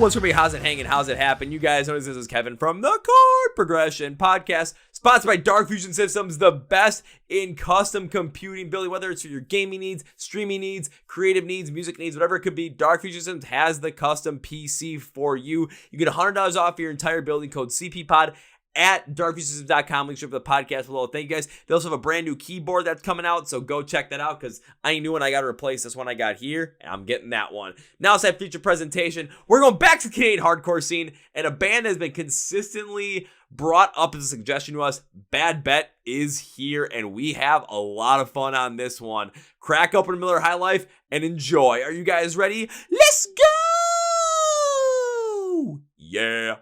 what's for me? How's it hanging? How's it happen? You guys know this is Kevin from the Chord Progression Podcast, sponsored by Dark Fusion Systems, the best in custom computing. Billy, whether it's for your gaming needs, streaming needs, creative needs, music needs, whatever it could be, Dark Fusion Systems has the custom PC for you. You get $100 off your entire building, code CPPOD at darkfusionsystems.com. Link to the podcast below. Thank you guys. They also have a brand new keyboard that's coming out, so go check that out because I ain't new and I got to replace this one I got here, and I'm getting that one. Now it's that feature presentation. We're going back to the Canadian hardcore scene, and a band has been consistently brought up as a suggestion to us. Bad Bet is here, and we have a lot of fun on this one. Crack open a Miller High Life and enjoy. Are you guys ready? Let's go! Yeah.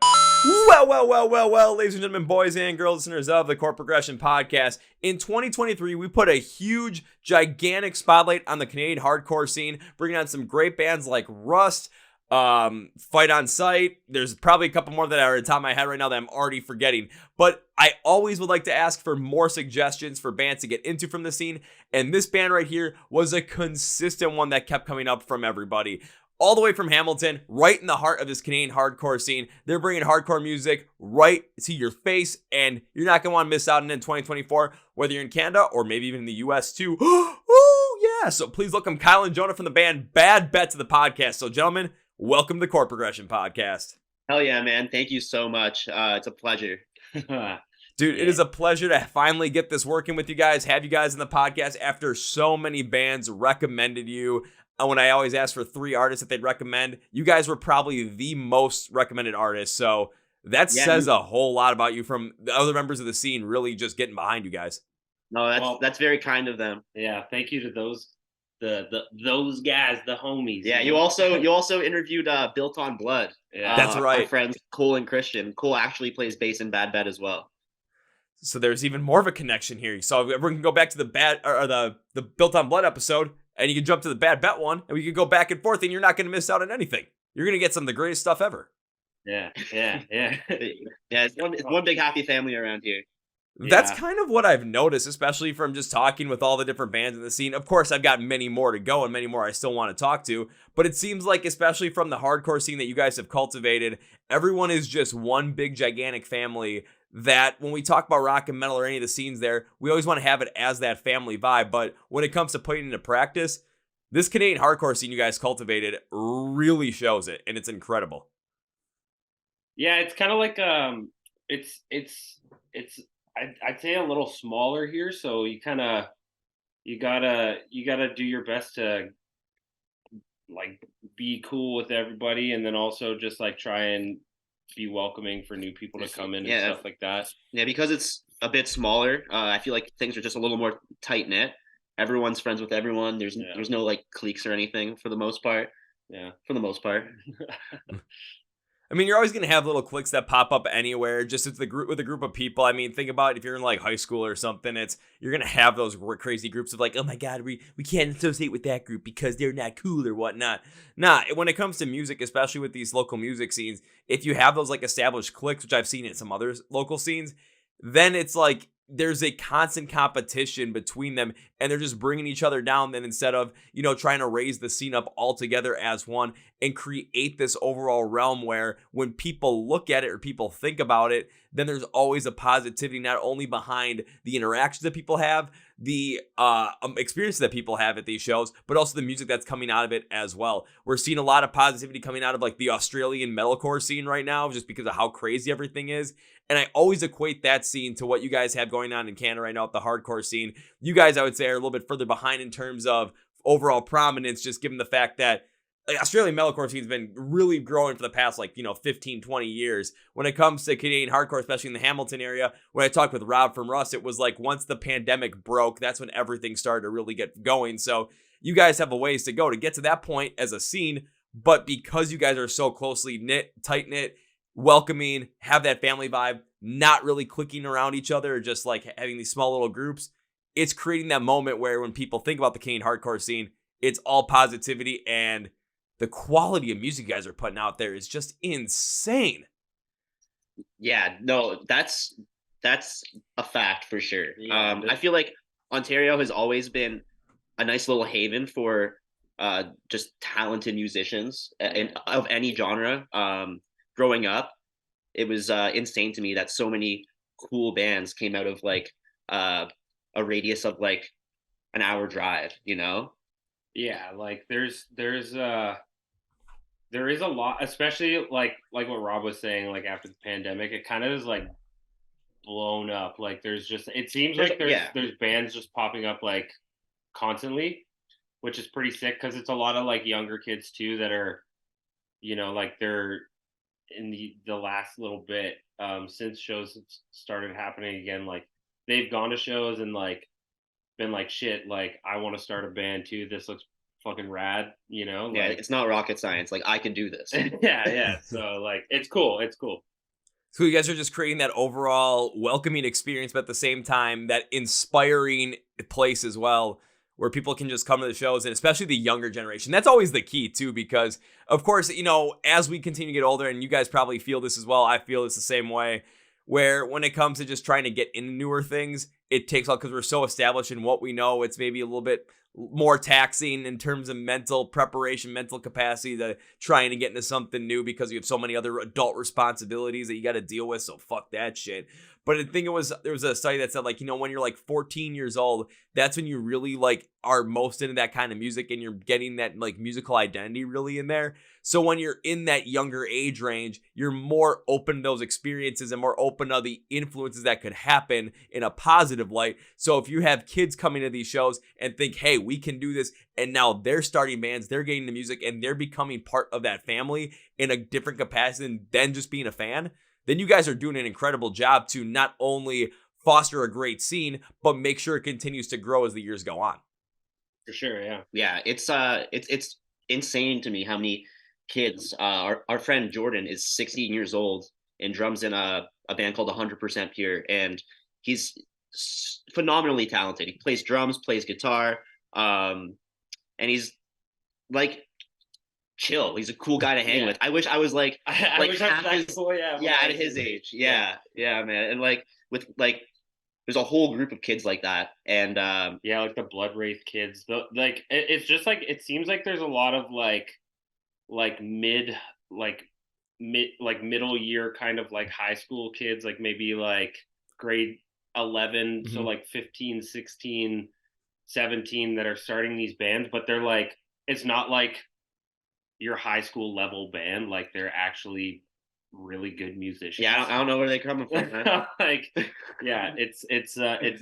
Well, ladies and gentlemen, boys and girls, listeners of the Chord Progression Podcast. In 2023, we put a huge, gigantic spotlight on the Canadian hardcore scene, bringing on some great bands like Rust, Fight on Sight. There's probably a couple more that are at the top of my head right now that I'm already forgetting. But I always would like to ask for more suggestions for bands to get into from the scene. And this band right here was a consistent one that kept coming up from everybody. All the way from Hamilton, right in the heart of this Canadian hardcore scene. They're bringing hardcore music right to your face, and you're not going to want to miss out on it in 2024, whether you're in Canada or maybe even in the US too. Oh, yeah. So please welcome Kyle and Jonah from the band Bad Bet to the podcast. So, gentlemen, welcome to the Chord Progression Podcast. Hell yeah, man. Thank you so much. It's a pleasure. Dude, it is a pleasure to finally get this working with you guys, have you guys in the podcast after so many bands recommended you. When I always ask for 3 artists that they'd recommend, you guys were probably the most recommended artists. So that says a whole lot about you from the other members of the scene really just getting behind you guys. No, that's very kind of them. Yeah, thank you to those guys, the homies. Yeah, you also interviewed Built on Blood. Yeah, that's right. Our friends Cole and Christian. Cole actually plays bass in Bad Bet as well. So there's even more of a connection here. So everyone can go back to the Built on Blood episode. And you can jump to the Bad Bet one, and we can go back and forth, and you're not going to miss out on anything. You're going to get some of the greatest stuff ever. Yeah. It's one big happy family around here. That's kind of what I've noticed, especially from just talking with all the different bands in the scene. Of course, I've got many more to go and many more I still want to talk to. But it seems like, especially from the hardcore scene that you guys have cultivated, everyone is just one big, gigantic family that when we talk about rock and metal or any of the scenes there, we always want to have it as that family vibe. But when it comes to putting it into practice, this Canadian hardcore scene you guys cultivated really shows it, and it's incredible. Yeah, it's kind of like I'd say a little smaller here, so you gotta do your best to like be cool with everybody, and then also just like try and be welcoming for new people to come in and stuff like that. Yeah, because it's a bit smaller, I feel like things are just a little more tight knit. Everyone's friends with everyone. There's no like cliques or anything for the most part. Yeah, for the most part. I mean, you're always going to have little cliques that pop up anywhere, just with a group of people. I mean, think about if you're in like high school or something, you're going to have those crazy groups of like, oh my God, we can't associate with that group because they're not cool or whatnot. Nah, when it comes to music, especially with these local music scenes, if you have those like established cliques, which I've seen in some other local scenes, then it's like there's a constant competition between them and they're just bringing each other down. Then instead of, trying to raise the scene up all together as one and create this overall realm where when people look at it or people think about it, then there's always a positivity, not only behind the interactions that people have, the experiences that people have at these shows, but also the music that's coming out of it as well. We're seeing a lot of positivity coming out of like the Australian metalcore scene right now, just because of how crazy everything is. And I always equate that scene to what you guys have going on in Canada right now with the hardcore scene. You guys, I would say, are a little bit further behind in terms of overall prominence, just given the fact that Australian metalcore scene has been really growing for the past 15, 20 years. When it comes to Canadian hardcore, especially in the Hamilton area, when I talked with Rob from Rust, it was like once the pandemic broke, that's when everything started to really get going. So you guys have a ways to go to get to that point as a scene, but because you guys are so closely knit, tight-knit, welcoming, have that family vibe, not really clicking around each other, just like having these small little groups, it's creating that moment where when people think about the Canadian hardcore scene, it's all positivity, and the quality of music you guys are putting out there is just insane. Yeah, no, that's a fact for sure. Yeah, I feel like Ontario has always been a nice little haven for just talented musicians of any genre. Growing up, it was insane to me that so many cool bands came out of like a radius of like an hour drive, you know? Yeah, like there is a lot, especially like what Rob was saying, like after the pandemic, it kind of is like blown up. Like it seems like there's bands just popping up like constantly, which is pretty sick because it's a lot of like younger kids too that are, like they're in the last little bit since shows started happening again, like they've gone to shows and like been like, shit, like I want to start a band too, this looks fucking rad, like, it's not rocket science, like I can do this. yeah so like it's cool. So you guys are just creating that overall welcoming experience, but at the same time that inspiring place as well, where people can just come to the shows, and especially the younger generation. That's always the key too, because of course, as we continue to get older, and you guys probably feel this as well, I feel it's the same way, where when it comes to just trying to get into newer things, it takes a lot because we're so established in what we know. It's maybe a little bit more taxing in terms of mental preparation, mental capacity to trying to get into something new because you have so many other adult responsibilities that you got to deal with. So fuck that shit. But I think there was a study that said, like, when you're like 14 years old, that's when you really like are most into that kind of music and you're getting that like musical identity really in there. So when you're in that younger age range, you're more open to those experiences and more open to the influences that could happen in a positive light. So if you have kids coming to these shows and think, hey, we can do this, and now they're starting bands, they're getting the music, and they're becoming part of that family in a different capacity than just being a fan, then you guys are doing an incredible job to not only foster a great scene, but make sure it continues to grow as the years go on. For sure, yeah. Yeah, it's insane to me how many kids. Our friend Jordan is 16 years old and drums in a band called 100% Pure, and he's phenomenally talented. He plays drums, plays guitar, and he's like chill. He's a cool guy to hang with. I wish I was like I wish I was that cool, at his age. Yeah, man. And like with like there's a whole group of kids like that. And like the Blood Wraith kids. It's just like it seems like there's a lot of middle year kind of like high school kids, like maybe like grade 11, so like 15, 16, 17 that are starting these bands, but they're like, it's not like your high school level band, like they're actually really good musicians. Yeah, I don't know where they're coming from. Man. It's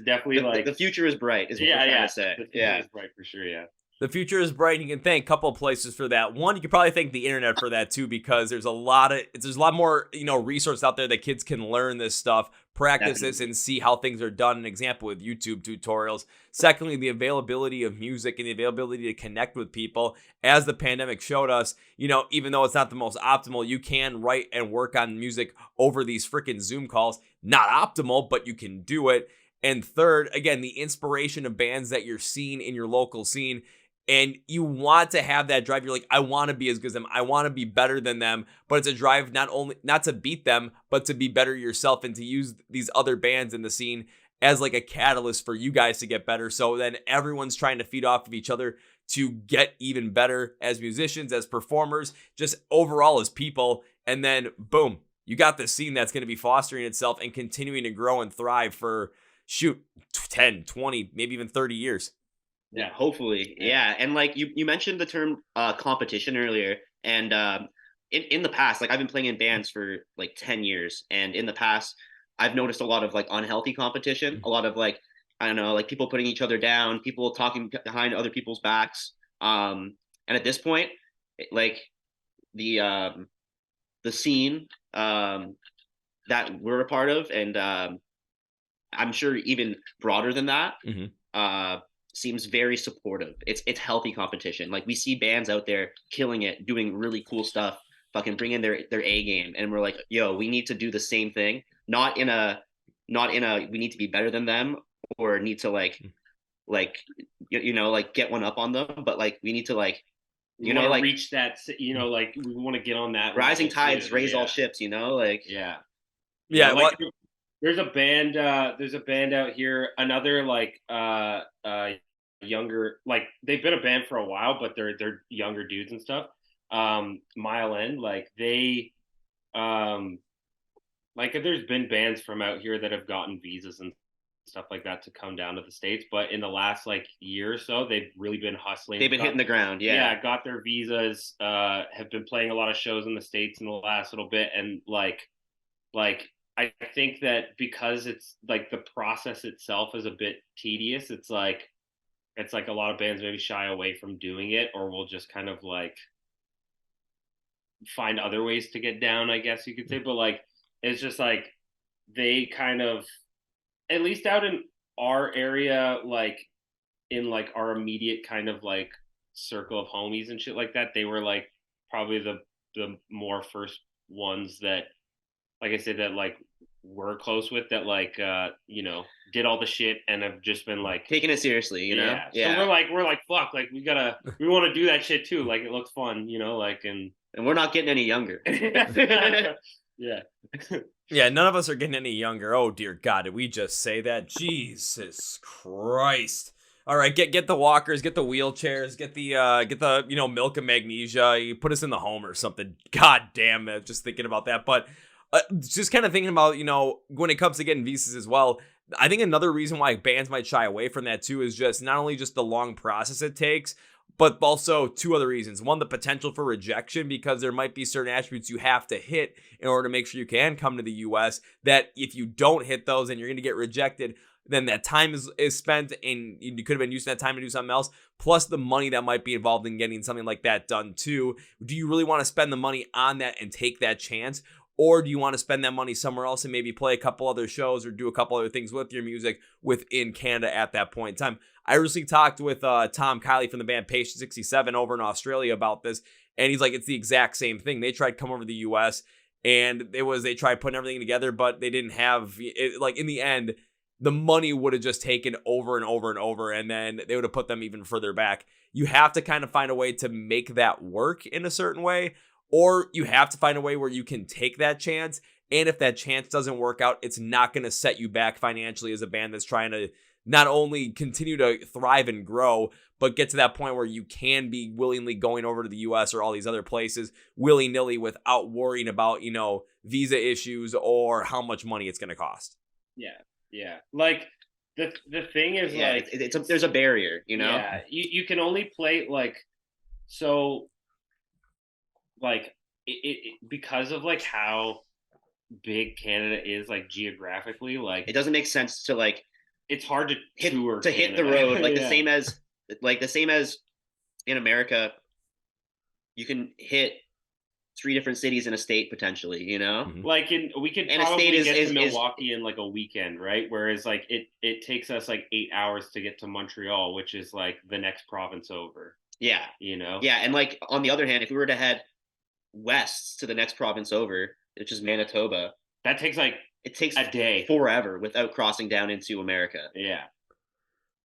definitely like the future is bright. Is what we're trying to say. The future is bright for sure. Yeah. The future is bright. You can thank a couple of places for that. One, you can probably thank the internet for that too, because there's a lot more, resources out there that kids can learn this stuff, practice this, and see how things are done. An example with YouTube tutorials. Secondly, the availability of music and the availability to connect with people. As the pandemic showed us, even though it's not the most optimal, you can write and work on music over these freaking Zoom calls. Not optimal, but you can do it. And third, again, the inspiration of bands that you're seeing in your local scene. And you want to have that drive. You're like, I want to be as good as them. I want to be better than them. But it's a drive not to beat them, but to be better yourself and to use these other bands in the scene as like a catalyst for you guys to get better. So then everyone's trying to feed off of each other to get even better as musicians, as performers, just overall as people. And then boom, you got this scene that's going to be fostering itself and continuing to grow and thrive for 10, 20, maybe even 30 years. Yeah, hopefully. Yeah. And like you mentioned the term competition earlier, and in the past, like I've been playing in bands for like 10 years, and in the past I've noticed a lot of like unhealthy competition, a lot of like, I don't know, like people putting each other down, people talking behind other people's backs. And at this point, like the scene that we're a part of, and I'm sure even broader than that, seems very supportive. It's healthy competition. Like we see bands out there killing it, doing really cool stuff, fucking bringing their A game, and we're like, yo, we need to do the same thing. Not in a we need to be better than them or need to like get one up on them, but like we need to like reach that, like we want to get on that rising tides raise all ships, like like, there's a band out here, another like younger, like they've been a band for a while, but they're younger dudes and stuff. Mile End, like they like there's been bands from out here that have gotten visas and stuff like that to come down to the States, but in the last like year or so they've really been hustling. They've been hitting the ground. Yeah, got their visas, have been playing a lot of shows in the States in the last little bit, and like I think that because it's like the process itself is a bit tedious, it's like a lot of bands maybe shy away from doing it, or will just kind of like find other ways to get down, I guess you could say. But like it's just like they kind of, at least out in our area, like in like our immediate kind of like circle of homies and shit like that, they were like probably the more first ones that, like I said, that like we're close with, that like you know, did all the shit and have just been like taking it seriously, you know. Yeah. So we're like fuck, like we want to do that shit too, like it looks fun, you know, like and we're not getting any younger. Yeah. Yeah, none of us are getting any younger. Oh dear God, did we just say that? Jesus Christ! All right, get the walkers, get the wheelchairs, get the you know, milk and magnesia. You put us in the home or something. God damn it! Just thinking about that, but just kind of thinking about, you know, when it comes to getting visas as well. I think another reason why bands might shy away from that too is just not only just the long process it takes, but also two other reasons. One, the potential for rejection, because there might be certain attributes you have to hit in order to make sure you can come to the US, that if you don't hit those and you're going to get rejected, then that time is spent and you could have been using that time to do something else, plus the money that might be involved in getting something like that done too. Do you really want to spend the money on that and take that chance? Or do you want to spend that money somewhere else and maybe play a couple other shows or do a couple other things with your music within Canada at that point in time? I recently talked with Tom Kiley from the band Patient 67 over in Australia about this, and he's like, it's the exact same thing. They tried to come over to the US, and they tried putting everything together, but they didn't have it. Like in the end, the money would have just taken over and over and over, and then they would have put them even further back. You have to kind of find a way to make that work in a certain way, or you have to find a way where you can take that chance. And if that chance doesn't work out, it's not going to set you back financially as a band that's trying to not only continue to thrive and grow, but get to that point where you can be willingly going over to the US or all these other places willy-nilly without worrying about, you know, visa issues or how much money it's going to cost. Yeah. Like the thing is, like there's a barrier, you know. Yeah, you can only play like, so like it because of like how big Canada is, like geographically, like it doesn't make sense to like, it's hard to hit the Canada. road like Yeah. the same as in America, you can hit 3 different cities in a state potentially, you know. Mm-hmm. Like we could And probably a state get to Milwaukee in like a weekend, right? Whereas like it takes us like 8 hours to get to Montreal, which is like the next province over. Yeah, you know. Yeah, and like on the other hand, if we were to head west to the next province over, which is Manitoba, that takes like it takes a day forever without crossing down into America. Yeah,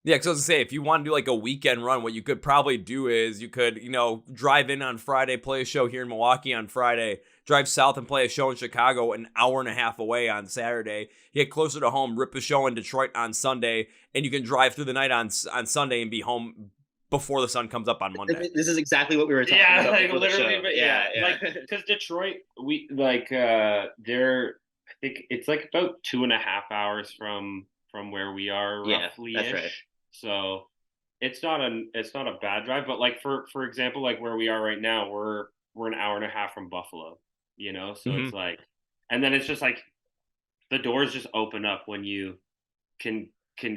because I was gonna say, if you want to do like a weekend run, what you could probably do is you could, you know, drive in on Friday, play a show here in Milwaukee on Friday, drive south and play a show in Chicago an hour and a half away on Saturday, get closer to home, rip a show in Detroit on Sunday, and you can drive through the night on Sunday and be home before the sun comes up on Monday. This is exactly what we were talking about. Like literally, but yeah. Like because Detroit, we like they're, I think it's like about 2.5 hours from where we are roughly. That's right. So it's not a bad drive, but like for example, like where we are right now, we're an hour and a half from Buffalo, you know. So it's like, and then it's just like the doors just open up when you can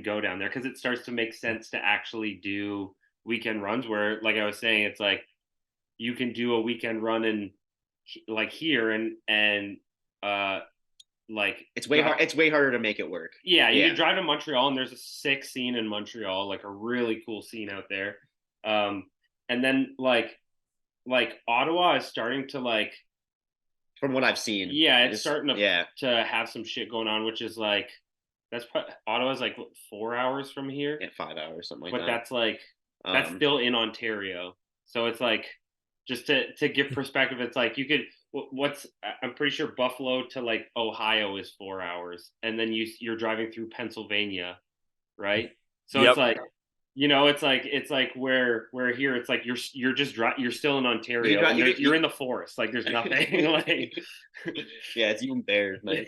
go down there, because it starts to make sense to actually do weekend runs where, like I was saying, it's like you can do a weekend run in like here and like it's way hard. It's way harder to make it work. Yeah, you can drive to Montreal, and there's a sick scene in Montreal, like a really cool scene out there. And then like Ottawa is starting to like, from what I've seen. Yeah, it's starting to have some shit going on, which is like Ottawa's like what, 4 hours from here. Yeah, 5 hours, something like that. But that's like that's still in Ontario, so it's like, just to give perspective, it's like you could. I'm pretty sure Buffalo to like Ohio is 4 hours, and then you're driving through Pennsylvania, right? So it's it's like where here it's like you're just you're still in Ontario and you're in the forest, like there's nothing. Like yeah, it's even bears, man.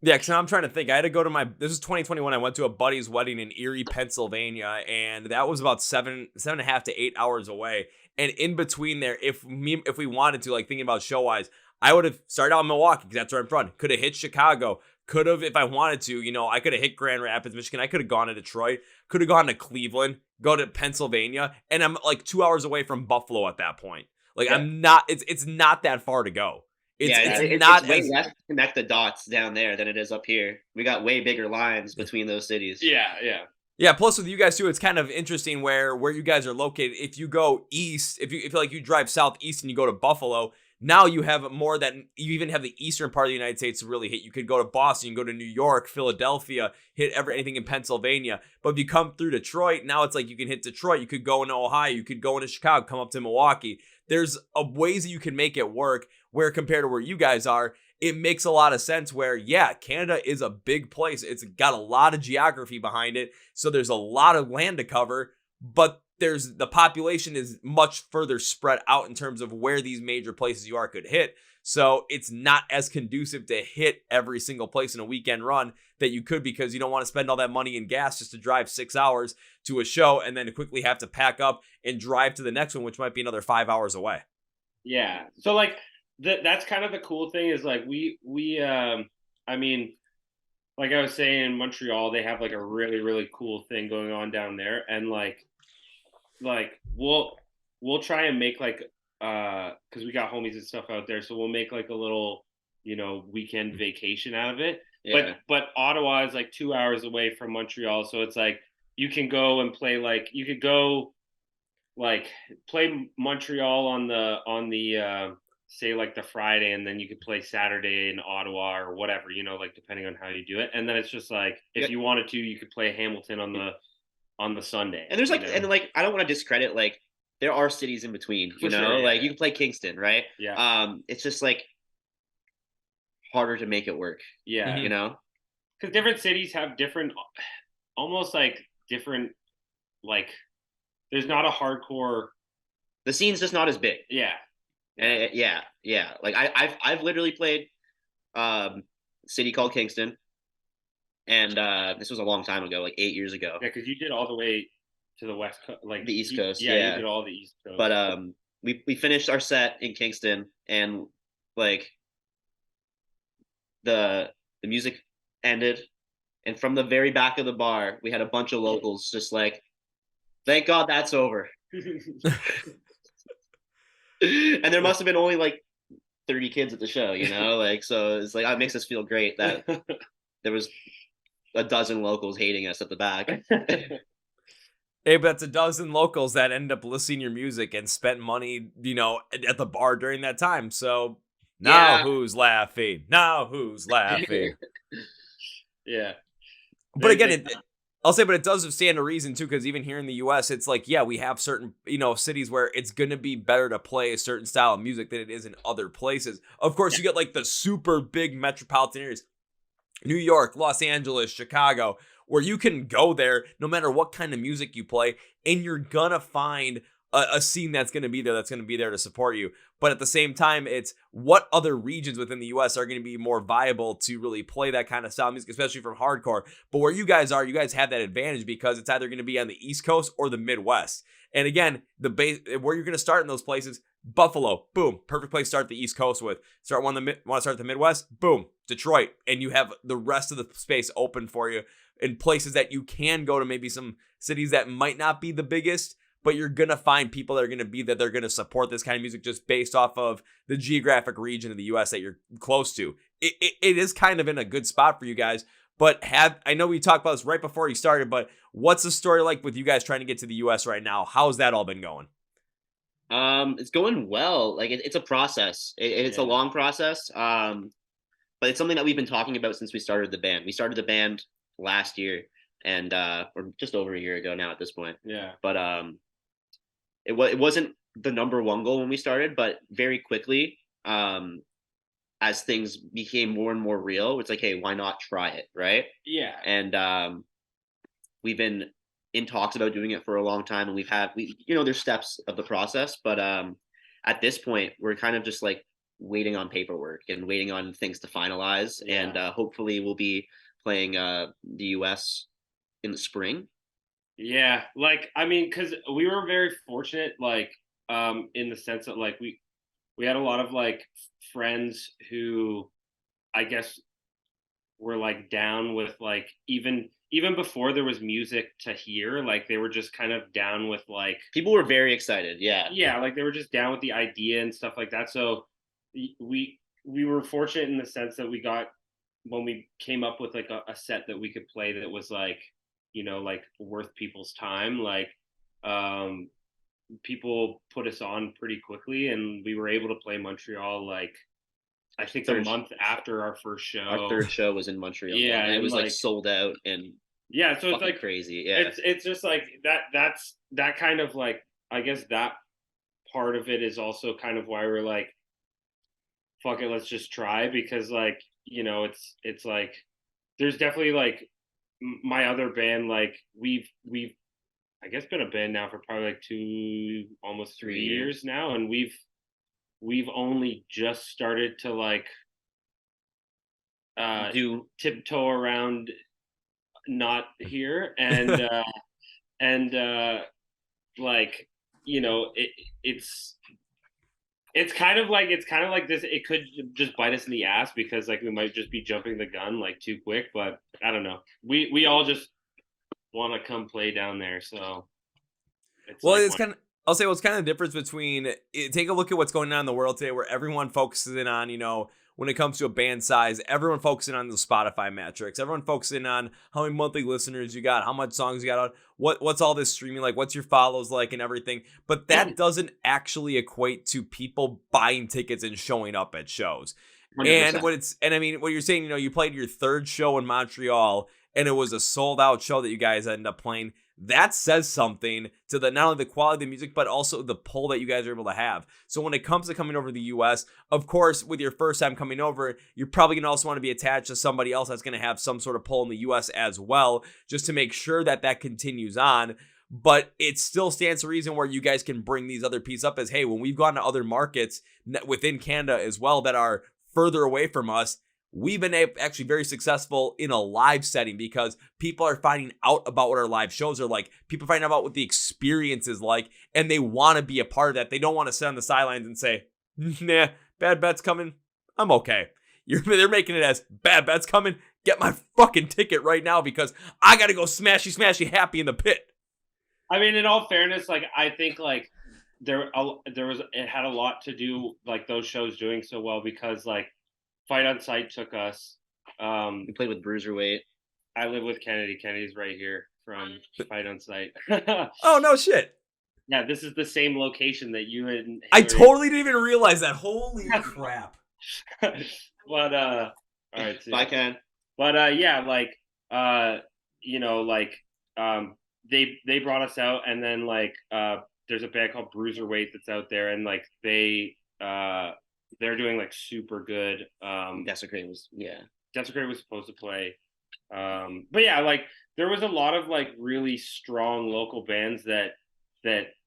Yeah, because I'm trying to think. I had to go to this is 2021. I went to a buddy's wedding in Erie, Pennsylvania, and that was about 7.5 to 8 hours away. And in between there, if we wanted to, like thinking about show wise, I would have started out in Milwaukee because that's where I'm from. Could have hit Chicago. Could have, if I wanted to, I could have hit Grand Rapids, Michigan. I could have gone to Detroit. Could have gone to Cleveland. Go to Pennsylvania, and I'm like 2 hours away from Buffalo at that point. Like I'm not. It's not that far to go. It's way less to connect the dots down there than it is up here. We got way bigger lines between those cities. Yeah, plus with you guys too, it's kind of interesting where you guys are located. If you go east, if you drive southeast and you go to Buffalo, now you have more than you even have the eastern part of the United States to really hit. You could go to Boston, you can go to New York, Philadelphia, hit anything in Pennsylvania. But if you come through Detroit, now it's like you can hit Detroit. You could go into Ohio, you could go into Chicago, come up to Milwaukee. There's ways that you can make it work where compared to where you guys are, it makes a lot of sense where, yeah, Canada is a big place. It's got a lot of geography behind it. So there's a lot of land to cover, but the population is much further spread out in terms of where these major places you are could hit. So it's not as conducive to hit every single place in a weekend run that you could, because you don't want to spend all that money in gas just to drive 6 hours to a show and then to quickly have to pack up and drive to the next one, which might be another 5 hours away. Yeah. So like that's kind of the cool thing is like I mean, like I was saying, in Montreal, they have like a really, really cool thing going on down there. And like we'll try and make like, cause we got homies and stuff out there. So we'll make like a little, weekend vacation out of it. Yeah. But Ottawa is like 2 hours away from Montreal. So it's like, you can go and play, like you could go like play Montreal on the say like the Friday, and then you could play Saturday in Ottawa or whatever, like depending on how you do it. And then it's just like, if you wanted to, you could play Hamilton on the Sunday. And there's like, and like, I don't want to discredit, like there are cities in between, you know, like you can play Kingston, right? Yeah. It's just like harder to make it work. Yeah. You know? Because different cities have different, almost like different, like there's not a hardcore. The scene's just not as big. Yeah. Yeah. Like I've literally played city called Kingston, and this was a long time ago, like 8 years ago. Yeah, because you did all the way to the west coast, like the East Coast. Yeah, you did all the East Coast. But we finished our set in Kingston, and like the music ended, and from the very back of the bar, we had a bunch of locals just like, thank God that's over. And there must have been only like 30 kids at the show, like, so it's like, it makes us feel great that there was a dozen locals hating us at the back. Hey, but that's a dozen locals that end up listening to your music and spent money, at the bar during that time. So now who's laughing? Now who's laughing? Yeah. But again, I'll say, but it does stand to reason too, because even here in the U.S., it's like, yeah, we have certain, cities where it's going to be better to play a certain style of music than it is in other places. Of course, you get like the super big metropolitan areas, New York, Los Angeles, Chicago, where you can go there no matter what kind of music you play, and you're going to find a scene that's going to be there to support you. But at the same time, it's what other regions within the U.S. are going to be more viable to really play that kind of style of music, especially from hardcore. But where you guys are, you guys have that advantage because it's either going to be on the East Coast or the Midwest. And again, where you're going to start in those places, Buffalo, boom, perfect place to start the East Coast with. Want to start the Midwest? Boom, Detroit. And you have the rest of the space open for you in places that you can go to, maybe some cities that might not be the biggest, but you're going to find people that are going to be that they're going to support this kind of music just based off of the geographic region of the U.S. that you're close to. It is kind of in a good spot for you guys, but I know we talked about this right before you started, but what's the story like with you guys trying to get to the U.S. right now? How's that all been going? It's going well. Like it's a process. It's a long process. But it's something that we've been talking about since we started the band. We started the band last year, and or just over a year ago now at this point. Yeah. But it wasn't the number one goal when we started, but very quickly, as things became more and more real, it's like, hey, why not try it, right? Yeah. And we've been in talks about doing it for a long time, and there's steps of the process, but at this point we're kind of just like waiting on paperwork and waiting on things to finalize, and hopefully we'll be playing the US in the spring. Yeah, like I mean, because we were very fortunate, like in the sense that like we had a lot of like friends who I guess were like down with like even before there was music to hear, like they were just kind of down with like People were very excited. yeah, like they were just down with the idea and stuff like that. So we were fortunate in the sense that we got when we came up with like a set that we could play that was like, like worth people's time, like people put us on pretty quickly, and we were able to play Montreal like I think a month after our first show. Our third show was in Montreal. Yeah, and it was like sold out, and yeah, so it's like crazy. Yeah, it's just like that's that kind of like, I guess that part of it is also kind of why we're like, fuck it, let's just try, because like, it's like there's definitely like my other band, like we've I guess been a band now for probably like almost 3 years now, and we've only just started to like do tiptoe around not here, and and like it's kind of like this, it could just bite us in the ass because like we might just be jumping the gun like too quick, but I don't know, we all just want to come play down there, so it's kind of, I'll say, what's kind of the difference between take a look at what's going on in the world today, where everyone focuses in on, when it comes to a band size, everyone focusing on the Spotify metrics, everyone focusing on how many monthly listeners you got, how much songs you got out, what's all this streaming like, what's your follows like and everything. But that doesn't actually equate to people buying tickets and showing up at shows. 100%. And I mean, what you're saying, you played your third show in Montreal and it was a sold out show that you guys ended up playing. That says something to not only the quality of the music, but also the pull that you guys are able to have. So when it comes to coming over to the US, of course, with your first time coming over, you're probably going to also want to be attached to somebody else that's going to have some sort of pull in the US as well, just to make sure that continues on. But it still stands to reason where you guys can bring these other pieces up as, hey, when we've gone to other markets within Canada as well that are further away from us, we've been actually very successful in a live setting because people are finding out about what our live shows are like. People find out what the experience is like, and they want to be a part of that. They don't want to sit on the sidelines and say, nah, Bad Bet's coming, I'm okay. They're making it as Bad Bet's coming, get my fucking ticket right now because I got to go smashy happy in the pit. I mean, in all fairness, like I think like it had a lot to do like those shows doing so well because like Fight on Sight took us. We played with Bruiserweight. I live with Kennedy. Kennedy's right here from Fight on Sight. Oh, no shit. Yeah, this is the same location that you and Hillary... I totally didn't even realize that. Holy crap. But, all right. So, I can. But, yeah, like, they brought us out, and then, like, there's a band called Bruiserweight that's out there, and, like, they're doing like super good. Desecrate was supposed to play. But yeah, like there was a lot of like really strong local bands that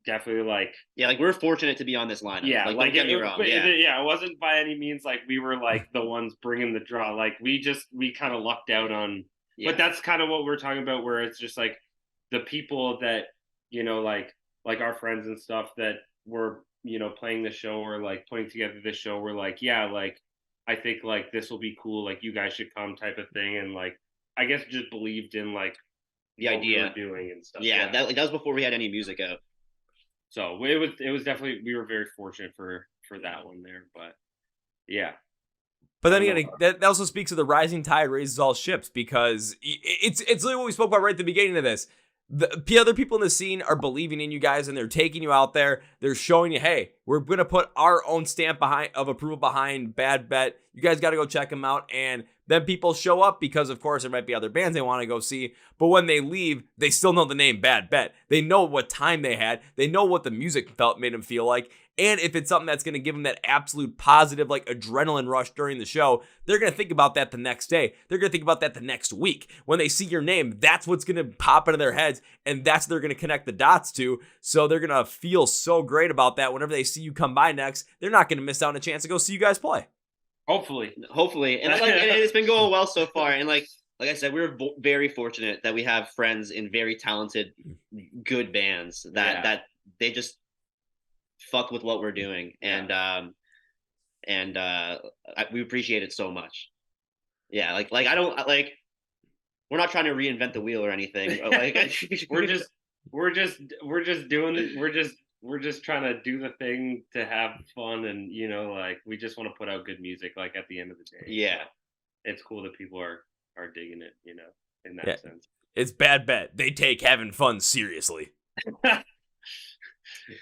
definitely like. Yeah, like we're fortunate to be on this lineup. Yeah, like don't get me wrong. It wasn't by any means like we were like the ones bringing the draw. Like we kind of lucked out on. Yeah. But that's kind of what we're talking about, where it's just like the people that like our friends and stuff that were playing the show or like putting together this show, we're like, yeah, like I think like this will be cool, like you guys should come type of thing, and like I guess just believed in like the idea we were doing and stuff. Yeah, that was before we had any music out. So it was definitely, we were very fortunate for that one there, but yeah. But then again, that also speaks to the rising tide raises all ships, because it's literally what we spoke about right at the beginning of this. The other people in the scene are believing in you guys, and they're taking you out there. They're showing you, hey, we're going to put our own stamp of approval behind Bad Bet. You guys got to go check them out. And then people show up because, of course, there might be other bands they want to go see. But when they leave, they still know the name Bad Bet. They know what time they had. They know what the music made them feel like. And if it's something that's going to give them that absolute positive, like adrenaline rush during the show, they're going to think about that the next day. They're going to think about that the next week. When they see your name, that's what's going to pop into their heads, and that's what they're going to connect the dots to. So they're going to feel so great about that. Whenever they see you come by next, they're not going to miss out on a chance to go see you guys play. Hopefully. And like, and it's been going well so far. And like I said, we're very fortunate that we have friends in very talented, good bands that they just fuck with what we're doing, and we appreciate it so much. Yeah, like I don't like. We're not trying to reinvent the wheel or anything. Like we're just trying to do the thing to have fun, and like we just want to put out good music. Like at the end of the day, yeah, so it's cool that people are digging it. In that sense, it's bad bet. They take having fun seriously.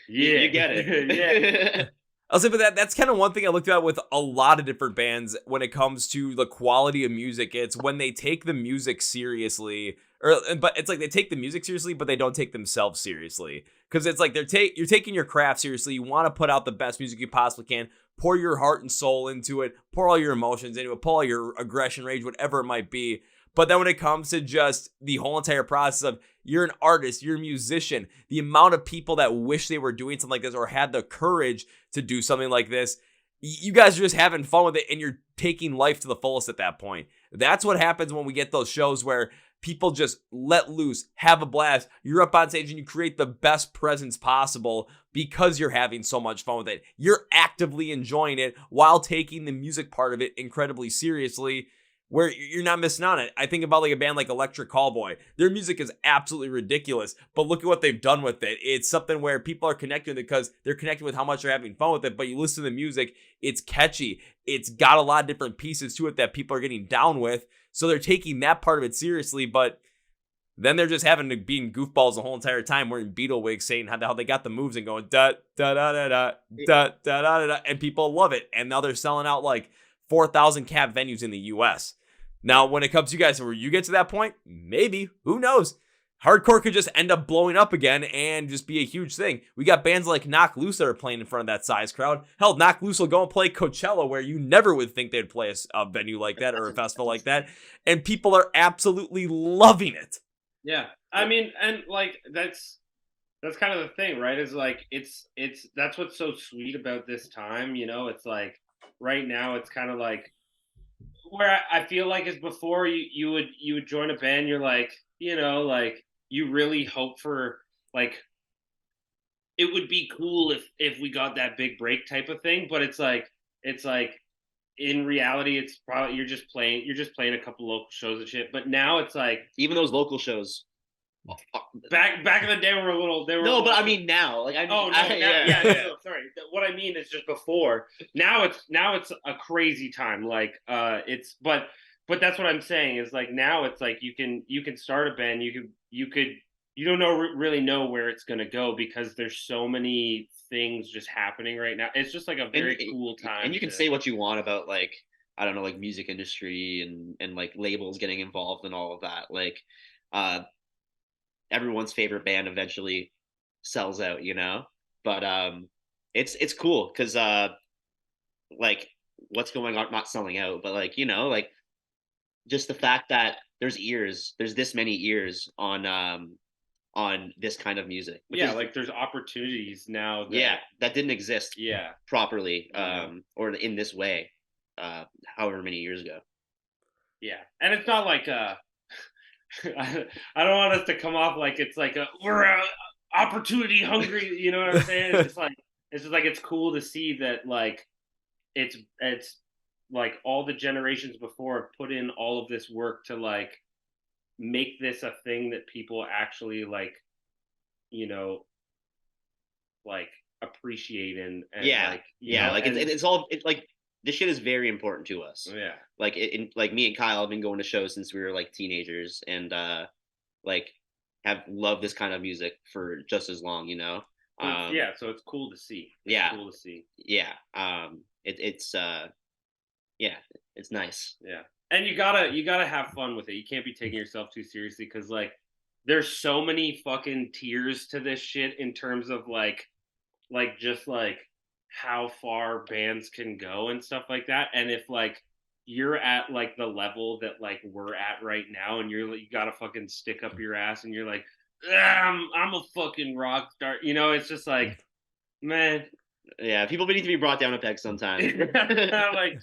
You get it. Yeah. I'll say, but that's kind of one thing I looked at with a lot of different bands when it comes to the quality of music. It's when they take the music seriously, but it's like they take the music seriously, but they don't take themselves seriously. Because it's like you're taking your craft seriously. You want to put out the best music you possibly can. Pour your heart and soul into it. Pour all your emotions into it. Pour all your aggression, rage, whatever it might be. But then when it comes to just the whole entire process of you're an artist, you're a musician, the amount of people that wish they were doing something like this or had the courage to do something like this, you guys are just having fun with it and you're taking life to the fullest at that point. That's what happens when we get those shows where people just let loose, have a blast. You're up on stage and you create the best presence possible because you're having so much fun with it. You're actively enjoying it while taking the music part of it incredibly seriously, where you're not missing on it. I think about like a band like Electric Callboy. Their music is absolutely ridiculous, but look at what they've done with it. It's something where people are connecting because they're connected with how much they're having fun with it, but you listen to the music, it's catchy. It's got a lot of different pieces to it that people are getting down with, so they're taking that part of it seriously, but then they're just having to be in goofballs the whole entire time wearing Beatle wigs saying how they got the moves and going da da da da da da da da da, and people love it, and now they're selling out like 4,000 cap venues in the US. Now, when it comes to you guys, where you get to that point, maybe, who knows? Hardcore could just end up blowing up again and just be a huge thing. We got bands like Knock Loose that are playing in front of that size crowd. Hell, Knock Loose will go and play Coachella, where you never would think they'd play a venue like that or a festival like that. And people are absolutely loving it. Yeah. I mean, and like, that's kind of the thing, right? Is like, it's that's what's so sweet about this time, it's like, right now, it's kind of like, where I feel like is before you would join a band, you're like, like you really hope for like it would be cool if we got that big break type of thing, but it's like in reality it's probably you're just playing a couple local shows and shit. But now it's like even those local shows. Back in the day, they were no, but I mean now, like sorry. What I mean is just before. Now it's a crazy time. Like but that's what I'm saying is like now it's like you can start a band. You don't really know where it's gonna go because there's so many things just happening right now. It's just like a very cool time. And you can say what you want about like I don't know, like music industry and like labels getting involved and all of that. Like everyone's favorite band eventually sells out, but it's cool because like what's going on, not selling out, but like like just the fact that there's this many ears on this kind of music. Like there's opportunities now that didn't exist properly or in this way however many years ago. And it's not like I don't want us to come off like it's like we're opportunity hungry, you know what I'm saying? It's just like it's cool to see that like it's like all the generations before have put in all of this work to like make this a thing that people actually like like appreciate and it's all like this shit is very important to us. Like like me and Kyle have been going to shows since we were like teenagers and like have loved this kind of music for just as long, so it's cool to see. It's nice. And you gotta have fun with it. You can't be taking yourself too seriously because like there's so many fucking tiers to this shit in terms of like just like how far bands can go and stuff like that. And if like you're at like the level that like we're at right now, and you gotta fucking stick up your ass, and you're like, I'm a fucking rock star. You know, it's just like, man, Yeah, people need to be brought down a peg sometimes. like,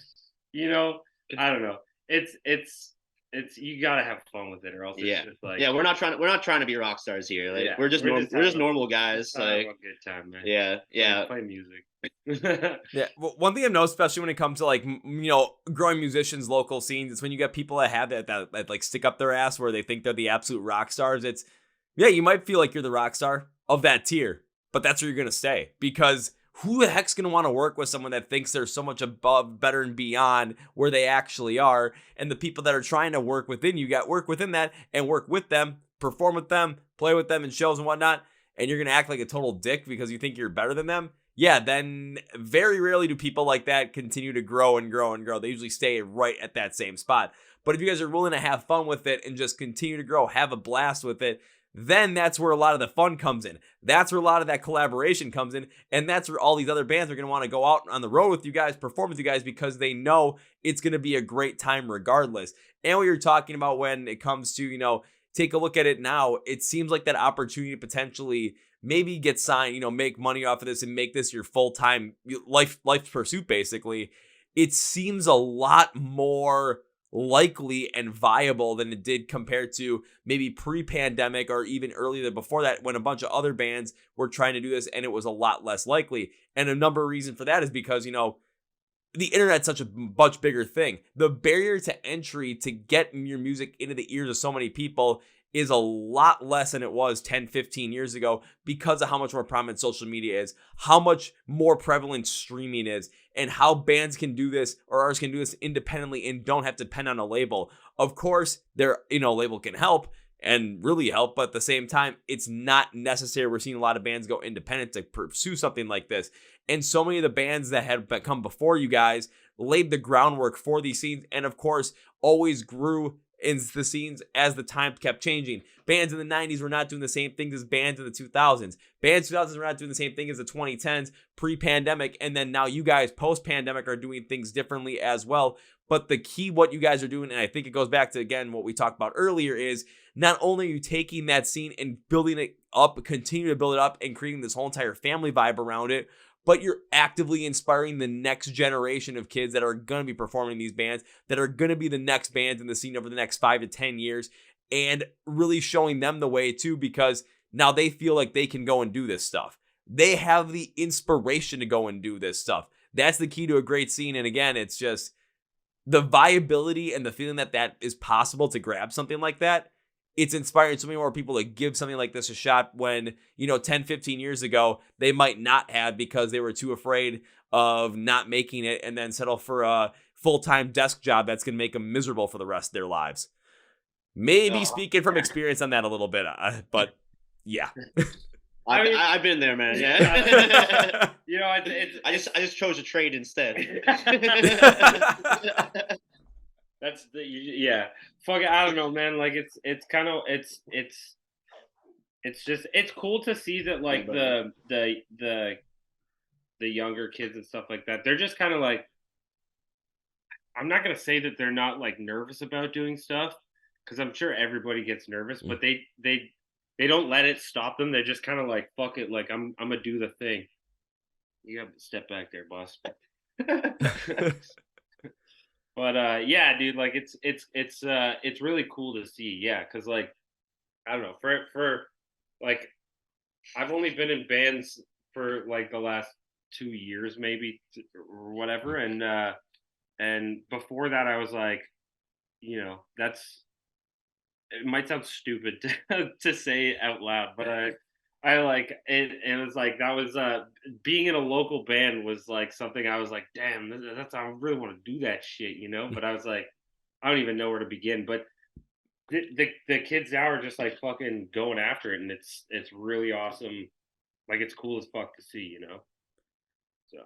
you know, I don't know. It's you gotta have fun with it, or else it's just like, we're not trying to be rock stars here. Like we're just normal guys. Like a good time, man. Yeah. Play music. Yeah, well, one thing I've noticed, especially when it comes to like growing musicians, local scenes, it's when you get people that have that like stick up their ass where they think they're the absolute rock stars. It's you might feel like you're the rock star of that tier, but that's where you're gonna stay, because who the heck's gonna want to work with someone that thinks they're so much above, better, and beyond where they actually are? And the people that are trying to work within you, got work within that and work with them, perform with them, play with them in shows and whatnot, and you're gonna act like a total dick because you think you're better than them. Yeah, then very rarely do people like that continue to grow and grow and grow. They usually stay right at that same spot. But if you guys are willing to have fun with it and just continue to grow, have a blast with it, then that's where a lot of the fun comes in. That's where a lot of that collaboration comes in. And that's where all these other bands are going to want to go out on the road with you guys, perform with you guys, because they know it's going to be a great time regardless. And what you're talking about when it comes to, take a look at it now, it seems like that opportunity to potentially maybe get signed, make money off of this and make this your full-time life pursuit, basically. It seems a lot more likely and viable than it did compared to maybe pre-pandemic or even earlier before that, when a bunch of other bands were trying to do this and it was a lot less likely. And a number of reasons for that is because, the internet's such a much bigger thing. The barrier to entry to get your music into the ears of so many people is a lot less than it was 10, 15 years ago, because of how much more prominent social media is, how much more prevalent streaming is, and how bands can do this, or artists can do this independently and don't have to depend on a label. Of course, their label can help and really help, but at the same time, it's not necessary. We're seeing a lot of bands go independent to pursue something like this. And so many of the bands that had come before you guys laid the groundwork for these scenes, and of course, always grew in the scenes as the time kept changing. Bands in the 90s were not doing the same things as bands in the 2000s. Bands in the 2000s were not doing the same thing as the 2010s pre-pandemic, and then now you guys post-pandemic are doing things differently as well. But the key, what you guys are doing, and I think it goes back to, again, what we talked about earlier, is not only are you taking that scene and building it up, continue to build it up and creating this whole entire family vibe around it, but you're actively inspiring the next generation of kids that are going to be performing these bands, that are going to be the next bands in the scene over the next 5 to 10 years, and really showing them the way too, because now they feel like they can go and do this stuff. They have the inspiration to go and do this stuff. That's the key to a great scene. And again, it's just the viability and the feeling that is possible to grab something like that. It's inspiring so many more people to give something like this a shot when, 10, 15 years ago, they might not have, because they were too afraid of not making it and then settle for a full-time desk job that's going to make them miserable for the rest of their lives. Maybe speaking from experience on that a little bit, but yeah. I've been there, man. Yeah. I just chose a trade instead. That's fuck it, I don't know, man. Like it's kind of it's cool to see that, like, the younger kids and stuff like that, they're just kind of like, I'm not gonna say that they're not like nervous about doing stuff, because I'm sure everybody gets nervous, but they don't let it stop them. They're just kind of like, fuck it, like I'm gonna do the thing. You gotta step back there, boss. But yeah, dude, like it's really cool to see, yeah, because like, I don't know, for like, I've only been in bands for like the last 2 years maybe, or whatever, and before that I was like, that's, it might sound stupid to say out loud, but I like it. It was like, that was being in a local band was like something I was like, damn, that's, I really want to do that shit, But I was like, I don't even know where to begin. But the kids now are just like fucking going after it, and it's really awesome. Like, it's cool as fuck to see, So.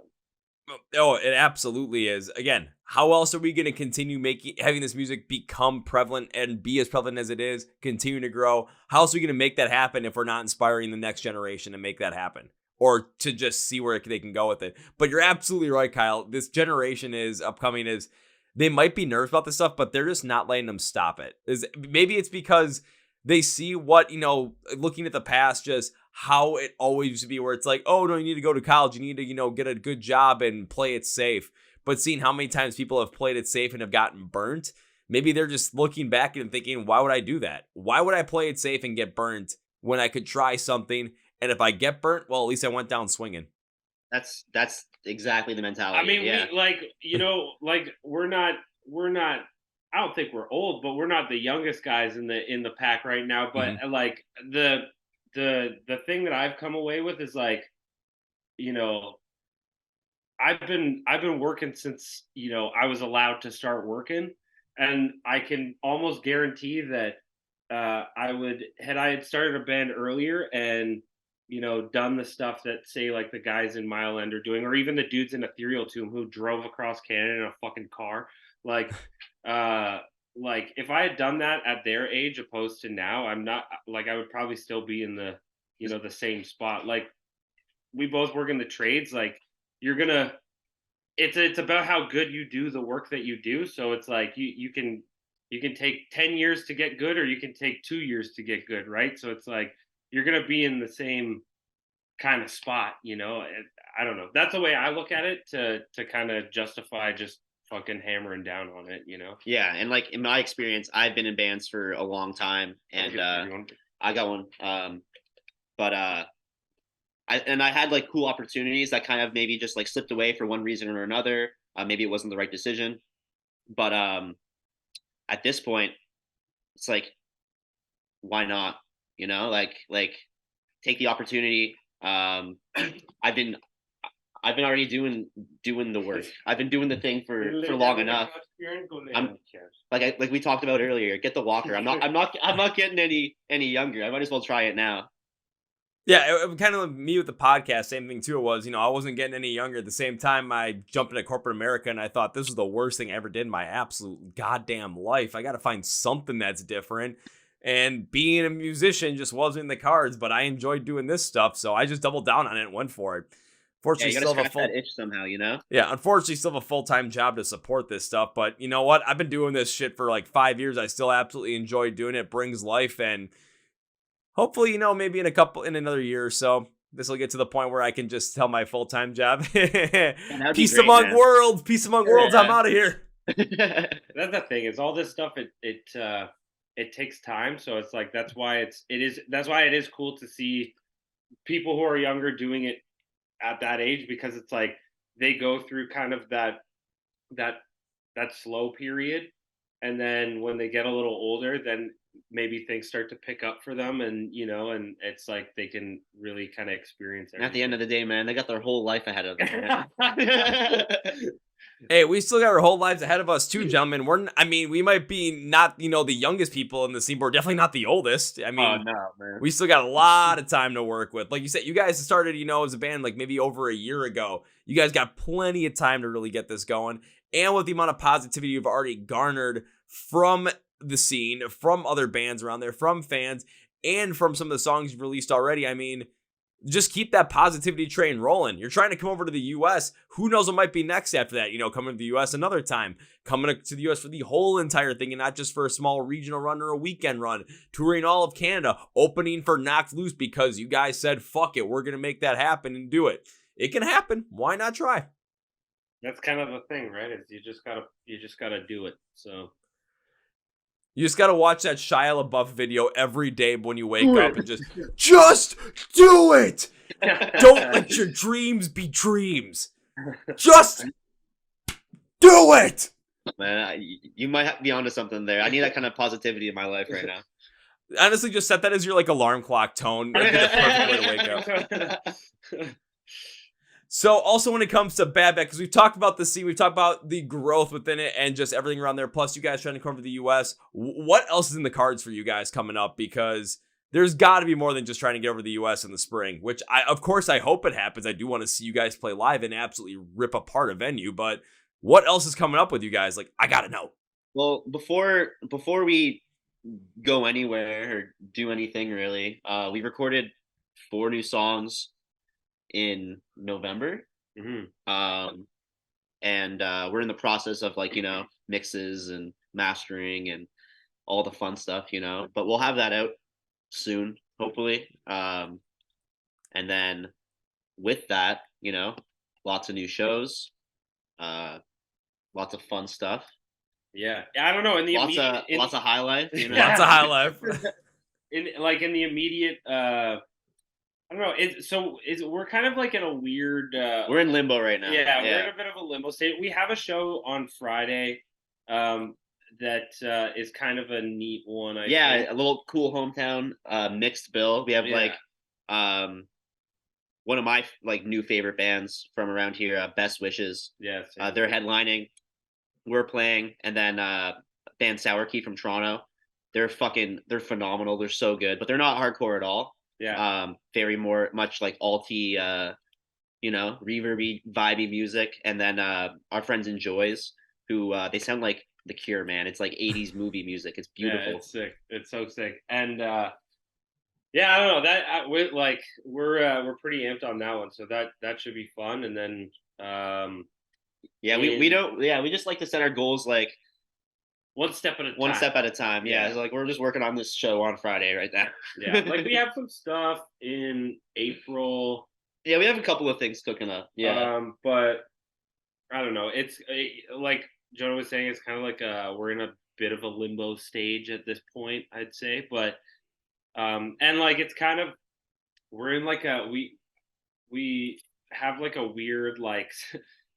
Oh, it absolutely is. Again, how else are we going to continue having this music become prevalent and be as prevalent as it is, continue to grow? How else are we going to make that happen if we're not inspiring the next generation to make that happen? or to just see where they can go with it. But you're absolutely right, Kyle. This generation is upcoming is they might be nervous about this stuff, but they're just not letting them stop it. Maybe it's because they see what, looking at the past, just how it always used to be, where it's like, oh no, you need to go to college, you need to, get a good job and play it safe. But seeing how many times people have played it safe and have gotten burnt, maybe they're just looking back and thinking, why would I do that? Why would I play it safe and get burnt when I could try something? And if I get burnt, well, at least I went down swinging. That's exactly the mentality. I mean, yeah. we're not. I don't think we're old, but we're not the youngest guys in the pack right now. But like the thing that I've come away with is like, I've been working since I was allowed to start working, and I can almost guarantee that had I had started a band earlier and done the stuff that say like the guys in Mile End are doing, or even the dudes in Ethereal Tomb who drove across Canada in a fucking car, like if I had done that at their age opposed to now, I'm not like I would probably still be in the the same spot. Like we both work in the trades, like you're gonna it's about how good you do the work that you do. So it's like you can take 10 years to get good, or you can take 2 years to get good, right? So it's like you're gonna be in the same kind of spot, I don't know. That's the way I look at it to kind of justify just fucking hammering down on it, Yeah, and like in my experience, I've been in bands for a long time, and I got one. But I had like cool opportunities that kind of maybe just like slipped away for one reason or another. Maybe it wasn't the right decision, but at this point, it's like, why not? Like take the opportunity. I've been already doing the work. I've been doing the thing for long enough. Like we talked about earlier, get the walker. I'm not getting any younger. I might as well try it now. Yeah, it kind of me with the podcast, same thing too. It was, I wasn't getting any younger. At the same time, I jumped into corporate America and I thought this was the worst thing I ever did in my absolute goddamn life. I got to find something that's different. And being a musician just wasn't in the cards, but I enjoyed doing this stuff. So I just doubled down on it and went for it. Fortunately, you gotta scratch that itch somehow, Yeah, unfortunately, still have a full-time job to support this stuff. But you know what? I've been doing this shit for like 5 years. I still absolutely enjoy doing it. It brings life, and hopefully, maybe in another year or so, this will get to the point where I can just tell my full-time job, peace among worlds, I'm out of here. That's the thing. It's all this stuff. It takes time. So it's like, that's why it is cool to see people who are younger doing it at that age, because it's like they go through kind of that slow period. And then when they get a little older, then maybe things start to pick up for them, and and it's like they can really kind of experience everything. At the end of the day, man, they got their whole life ahead of them. Hey, we still got our whole lives ahead of us too, gentlemen. We might be not, the youngest people in the scene, but we're definitely not the oldest. I mean, oh, no, man. We still got a lot of time to work with. Like you said, you guys started, as a band like maybe over a year ago. You guys got plenty of time to really get this going. And with the amount of positivity you've already garnered from the scene, from other bands around there, from fans, and from some of the songs you've released already, I mean, just keep that positivity train rolling. You're trying to come over to the U.S. Who knows what might be next after that? Coming to the U.S. another time, coming to the U.S. for the whole entire thing, and not just for a small regional run or a weekend run, touring all of Canada, opening for Knocked Loose because you guys said, fuck it, we're going to make that happen and do it. It can happen. Why not try? That's kind of the thing, right? Is you just gotta do it. So you just gotta watch that Shia LaBeouf video every day when you wake up and just do it. Don't let your dreams be dreams. Just do it. Man, you might be onto something there. I need that kind of positivity in my life right now. Honestly, just set that as your alarm clock tone. That'd be the perfect way to wake up. So also when it comes to Bad Bad, because we've talked about the scene, we've talked about the growth within it and just everything around there, plus you guys trying to come to the U.S., what else is in the cards for you guys coming up? Because there's got to be more than just trying to get over to the U.S. in the spring, which of course I hope it happens. I do want to see you guys play live and absolutely rip apart a venue, but what else is coming up with you guys? Like, I got to know. Well, before we go anywhere or do anything really, we recorded 4 new songs. in November. Mm-hmm. And we're in the process of like, mixes and mastering and all the fun stuff, but we'll have that out soon, hopefully. And then with that, lots of new shows, lots of fun stuff, Yeah, I don't know. In the lots of high life, Lots of high life. in the immediate, I don't know. We're kind of like in a weird. We're in limbo right now. Yeah, we're in a bit of a limbo state. We have a show on Friday, that is kind of a neat one. I think. A little cool hometown mixed bill. We have like one of my like new favorite bands from around here, Best Wishes. Yes. They're headlining. We're playing, and then band Sour Key from Toronto. They're phenomenal. They're so good, but they're not hardcore at all. Yeah. Very much like alty, reverby, vibey music. And then our friends Enjoys, who they sound like The Cure, man. It's like 80s movie music. It's beautiful. Yeah, it's sick. It's so sick. And I don't know that we're pretty amped on that one. So that should be fun. And then we just like to set our goals like one step at a time. One step at a time. Yeah. It's like we're just working on this show on Friday right now. Yeah. Like we have some stuff in April. Yeah, we have a couple of things cooking up. Yeah. But I don't know. It's like Jonah was saying, it's kind of like we're in a bit of a limbo stage at this point, I'd say. But and like it's kind of we're in like we have like a weird like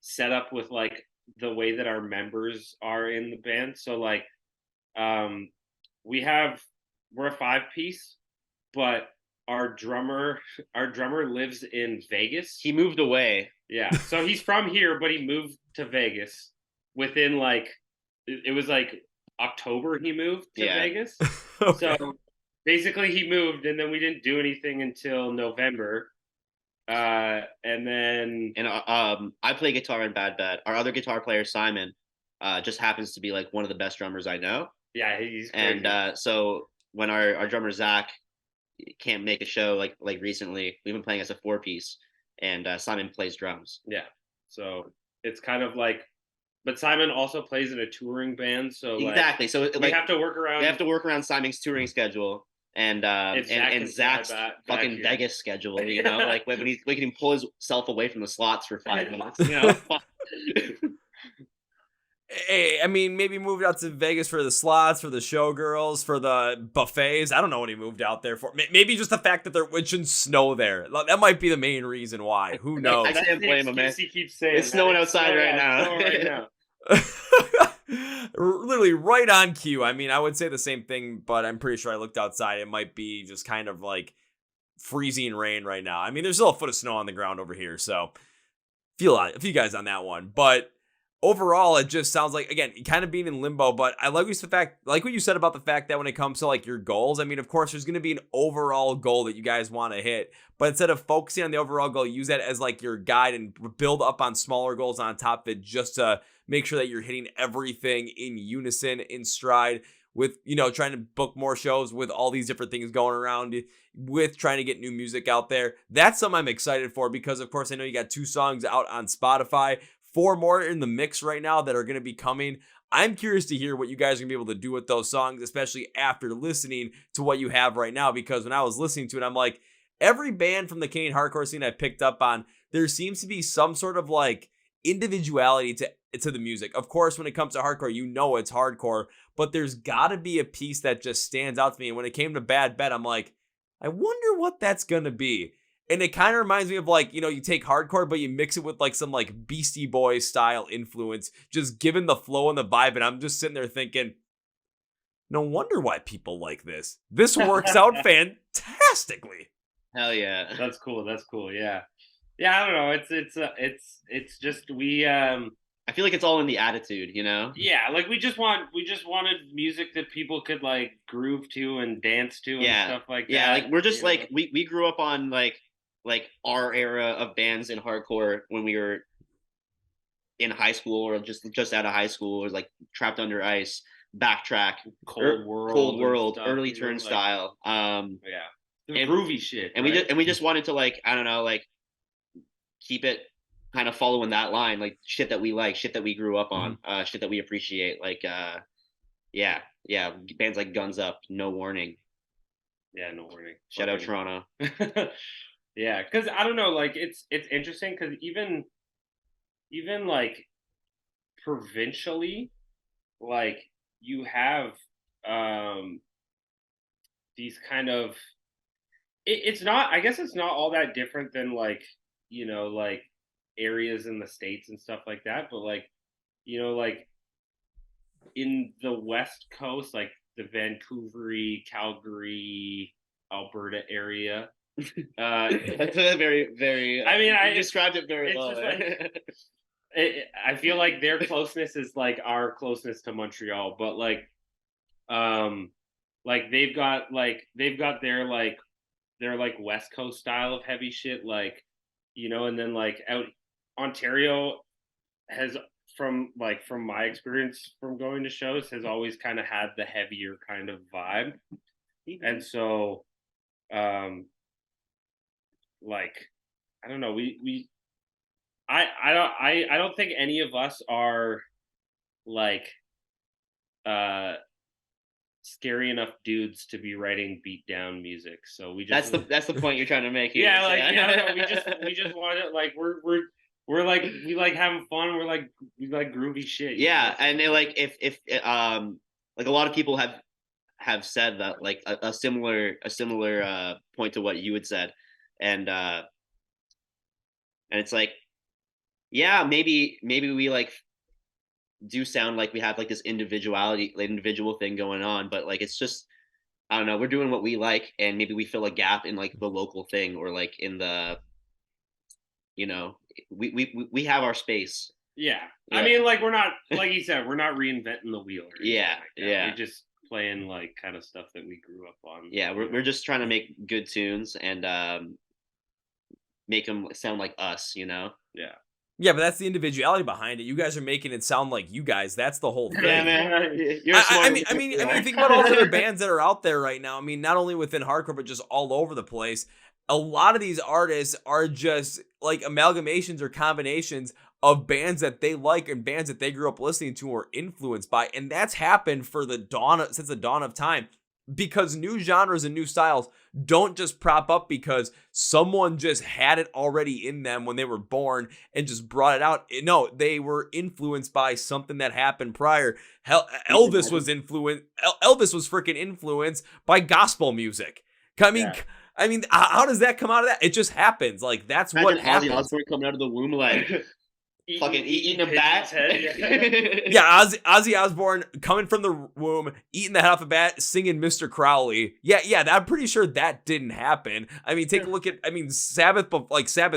setup with like the way that our members are in the band. So like we're a 5-piece, but our drummer lives in Vegas. He moved away. Yeah. So he's from here, but he moved to Vegas within like it was like October he moved to Vegas. Okay. So basically he moved and then we didn't do anything until November. And then I play guitar in Bad Bad. Our other guitar player Simon just happens to be like one of the best drummers I know. Yeah, he's crazy. And so when our drummer Zach can't make a show like recently, we've been playing as a 4-piece, and Simon plays drums. Yeah, so it's kind of like, but Simon also plays in a touring band, so exactly. Like, so we have to work around. We have to work around Simon's touring schedule. And Zach's fucking Vegas schedule, like when he can pull himself away from the slots for 5 minutes, Hey, I mean, maybe moved out to Vegas for the slots, for the showgirls, for the buffets. I don't know what he moved out there for. Maybe just the fact that it shouldn't snow there. That might be the main reason why. Who knows? I can't blame him, man. He keeps saying it's snowing outside right now. Literally right on cue. I mean, I would say the same thing, but I'm pretty sure I looked outside. It might be just kind of like freezing rain right now. I mean, there's still a foot of snow on the ground over here, so feel a few guys on that one. But overall, it just sounds like, again, kind of being in limbo. But I like what you said about the fact that when it comes to like your goals, I mean, of course, there's going to be an overall goal that you guys want to hit. But instead of focusing on the overall goal, use that as like your guide and build up on smaller goals on top of it, just to make sure that you're hitting everything in unison, in stride, with, trying to book more shows, with all these different things going around, with trying to get new music out there. That's something I'm excited for, because of course I know you got 2 songs out on Spotify, 4 more in the mix right now that are going to be coming. I'm curious to hear what you guys are going to be able to do with those songs, especially after listening to what you have right now, because when I was listening to it, I'm like, every band from the Canadian hardcore scene I picked up on, there seems to be some sort of like individuality to the music. Of course, when it comes to hardcore, it's hardcore, but there's got to be a piece that just stands out to me. And when it came to Bad Bet, I'm like, I wonder what that's going to be. And it kind of reminds me of like, you take hardcore, but you mix it with like some like Beastie Boys style influence, just given the flow and the vibe. And I'm just sitting there thinking, no wonder why people like this. This works out fantastically. Hell yeah. That's cool. Yeah. Yeah. I don't know. It's just, I feel like it's all in the attitude, Yeah, like we just wanted music that people could like groove to and dance to and stuff like that. Yeah, like we're just like we grew up on like our era of bands in hardcore when we were in high school or just out of high school, or like Trapped Under Ice, Backtrack, Cold World, stuff, Early Turnstile. The groovy shit. And we just wanted to like, I don't know, like keep it kind of following that line, like shit that we like, shit that we grew up on, shit that we appreciate. Like, yeah, bands like Guns Up, No Warning. Yeah, No Warning. Shout out Toronto. Yeah, because I don't know, like it's interesting because even like provincially, like you have these kind of it's not, I guess it's not all that different than like, like areas in the States and stuff like that, but like, like in the West Coast, like the Vancouver, Calgary, Alberta area. That's very, very. I mean, I described it very well. I feel like their closeness is like our closeness to Montreal, but like they've got their West Coast style of heavy shit, like, and then like out Ontario has, from my experience from going to shows, has always kind of had the heavier kind of vibe. And so like, I don't know, I don't think any of us are like scary enough dudes to be writing beat down music. So we just that's the point you're trying to make here. Yeah, like I don't know, we just want it, like we're like, we like having fun, we like groovy shit. Yeah, and they like if like a lot of people have said that, like a similar point to what you had said, and it's like, yeah, maybe we like do sound like we have like this individual thing going on, but like it's just, I don't know, we're doing what we like, and maybe we fill a gap in like the local thing, or like in the, we have our space. Yeah. I mean, like, we're not, like you said, we're not reinventing the wheel. Yeah. We're just playing like kind of stuff that we grew up on. Yeah, we're just trying to make good tunes and make them sound like us, Yeah. Yeah, but that's the individuality behind it. You guys are making it sound like you guys. That's the whole thing. Yeah, man. You're I mean, think about all the other bands that are out there right now. I mean, not only within hardcore, but just all over the place. A lot of these artists are just like amalgamations or combinations of bands that they like and bands that they grew up listening to or influenced by. And that's happened since the dawn of time. Because new genres and new styles don't just prop up because someone just had it already in them when they were born and just brought it out. No, they were influenced by something that happened prior. Hell, Elvis was freaking influenced by gospel music. I mean, how does that come out of that? It just happens. Like, that's what happens. Ozzy Osbourne coming out of the womb like fucking eating a bat. Yeah, Ozzy Osbourne coming from the womb, eating the head off a bat, singing Mr. Crowley. Yeah, I'm pretty sure that didn't happen. I mean, take a look at, Sabbath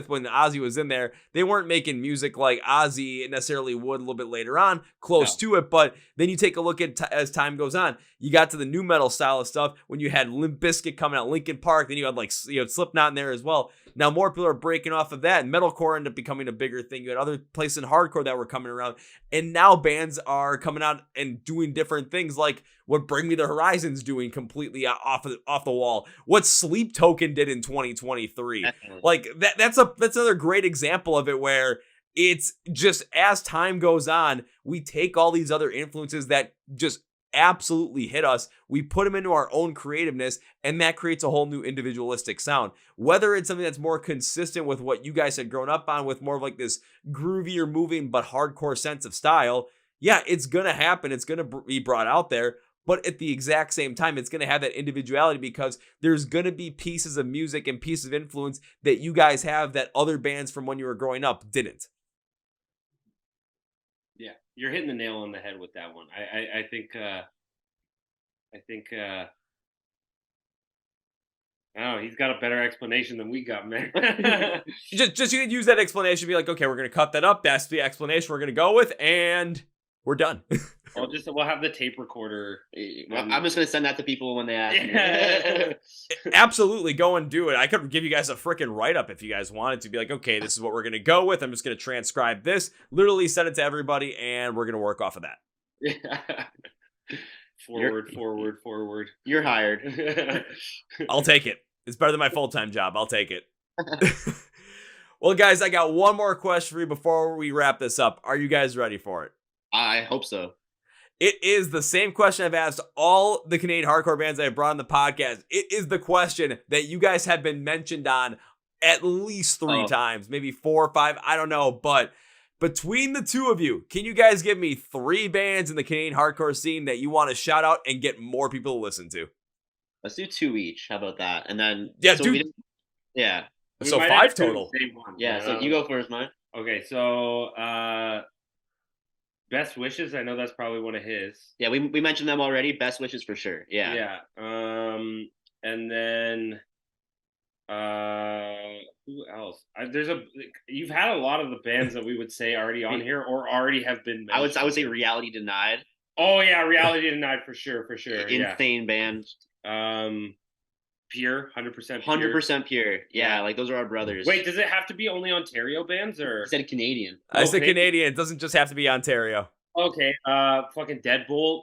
when Ozzy was in there, they weren't making music like Ozzy necessarily would a little bit later on, close to it. But then you take a look at as time goes on, you got to the new metal style of stuff when you had Limp Bizkit coming out, Linkin Park, then you had Slipknot in there as well. Now more people are breaking off of that, and metalcore ended up becoming a bigger thing. You had other places in hardcore that were coming around, and now bands are coming out and doing different things, like what Bring Me the Horizon's doing, completely off the wall. What Sleep Token did in 2023, like that's another great example of it, where it's just as time goes on, we take all these other influences that just absolutely hit us, we put them into our own creativeness, and that creates a whole new individualistic sound. Whether it's something that's more consistent with what you guys had grown up on, with more of like this groovier, moving but hardcore sense of style, yeah, it's gonna happen, it's gonna be brought out there. But at the exact same time, it's going to have that individuality, because there's going to be pieces of music and pieces of influence that you guys have that other bands from when you were growing up didn't. Yeah, you're hitting the nail on the head with that one. I think oh, he's got a better explanation than we got, man. just you can use that explanation, be like, okay, we're going to cut that up. That's the explanation we're going to go with, and we're done. We'll have the tape recorder. I'm just going to send that to people when they ask me. Absolutely, go and do it. I could give you guys a freaking write-up if you guys wanted to, be like, okay, this is what we're going to go with. I'm just going to transcribe this, literally send it to everybody, and we're going to work off of that. Forward. You're hired. I'll take it. It's better than my full-time job. I'll take it. Well, guys, I got one more question for you before we wrap this up. Are you guys ready for it? I hope so. It is the same question I've asked all the Canadian hardcore bands I've brought on the podcast. It is the question that you guys have been mentioned on at least 3 times, maybe 4 or 5. I don't know. But between the two of you, can you guys give me 3 bands in the Canadian hardcore scene that you want to shout out and get more people to listen to? Let's do 2 each. How about that? And then Yeah, so dude. Yeah. So 5 total. Yeah. So you go first, mine. Okay. So Best Wishes. I know that's probably one of his. Yeah, we mentioned them already. Best Wishes for sure. Yeah. Yeah. And then who else? You've had a lot of the bands that we would say already on here or already have been mentioned. I would say Reality Denied. Oh yeah, Reality Denied for sure. Insane band. Pure, 100% 100% pure. Yeah, like those are our brothers. Wait, does it have to be only Ontario bands or? I said Canadian. I said Canadian. It doesn't just have to be Ontario. Okay. Fucking Deadbolt.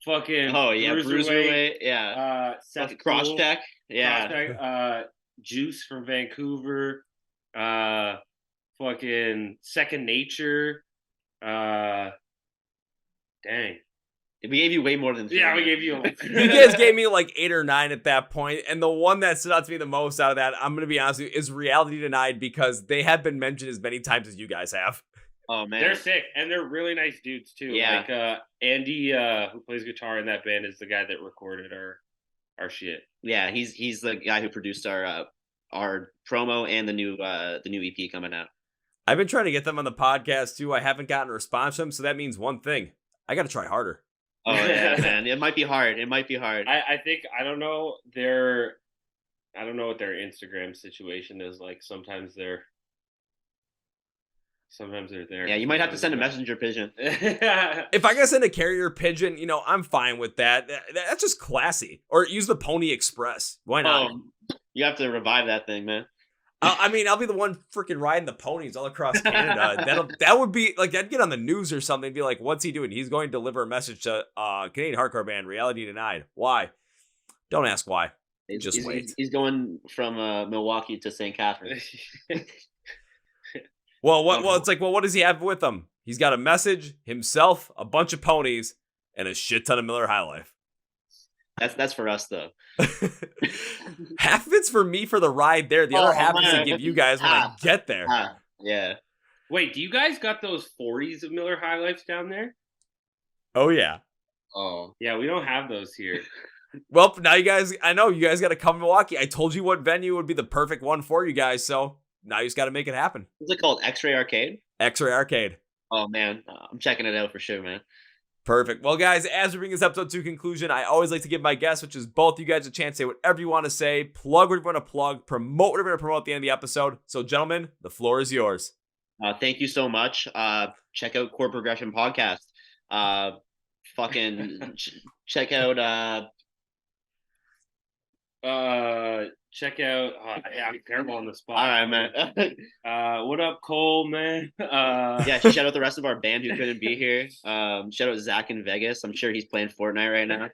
Fucking. Oh yeah, Bruiserweight. Yeah. Seth Crosscheck. Yeah. Crosscheck, Juice from Vancouver. Fucking Second Nature. Dang. We gave you way more than 3. Yeah, we gave you. You guys gave me like 8 or 9 at that point, and the one that stood out to me the most out of that, I'm gonna be honest with you, is Reality Denied, because they have been mentioned as many times as you guys have. Oh man, they're sick and they're really nice dudes too. Yeah. Like Andy, who plays guitar in that band, is the guy that recorded our shit. Yeah, he's the guy who produced our promo and the new EP coming out. I've been trying to get them on the podcast too. I haven't gotten a response from them, so that means one thing: I got to try harder. Oh yeah, man, it might be hard. I think I don't know what their Instagram situation is like. Sometimes they're there. Yeah, you might have to send a messenger pigeon. If I gotta send a carrier pigeon, I'm fine with that. That's just classy. Or use the Pony Express. Why not? You have to revive that thing, man. I'll be the one freaking riding the ponies all across Canada. That would be like, I'd get on the news or something and be like, what's he doing? He's going to deliver a message to Canadian hardcore band Reality Denied. Why? Don't ask why. Just wait. He's going from Milwaukee to St. Catharines. Well, it's like, what does he have with him? He's got a message, himself, a bunch of ponies, and a shit ton of Miller High Life. That's for us though. Half of it's for me for the ride there. The other half is to give you guys when I get there. Yeah. Wait, do you guys got those 40s of Miller High Lifes down there? Oh yeah. Oh yeah, we don't have those here. Well, now I know you guys got to come to Milwaukee. I told you what venue would be the perfect one for you guys, so now you just got to make it happen. What's it called? X-Ray Arcade? X-Ray Arcade. Oh man, I'm checking it out for sure, man. Perfect. Well, guys, as we bring this episode to conclusion, I always like to give my guests, which is both you guys, a chance to say whatever you want to say, plug whatever you want to plug, promote whatever you want to promote at the end of the episode. So, gentlemen, the floor is yours. Thank you so much. Check out Chord Progression Podcast. Check out. Check out. I'm terrible on the spot. All right, man. What up, Cole, man? Yeah, shout out the rest of our band who couldn't be here. Shout out Zach in Vegas. I'm sure he's playing Fortnite right now.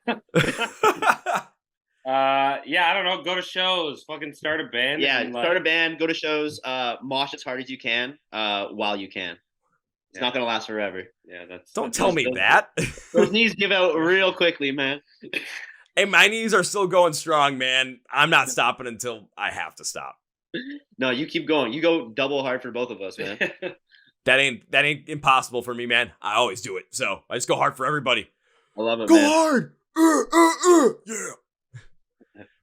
Yeah, I don't know. Go to shows. Fucking start a band. Yeah, start a band. Go to shows. Mosh as hard as you can. While you can. It's not gonna last forever. Yeah, Don't tell me that. Those knees give out real quickly, man. Hey, my knees are still going strong, man. I'm not stopping until I have to stop. No, you keep going. You go double hard for both of us, man. That ain't impossible for me, man. I always do it. So I just go hard for everybody. I love it, go man. Hard. Yeah.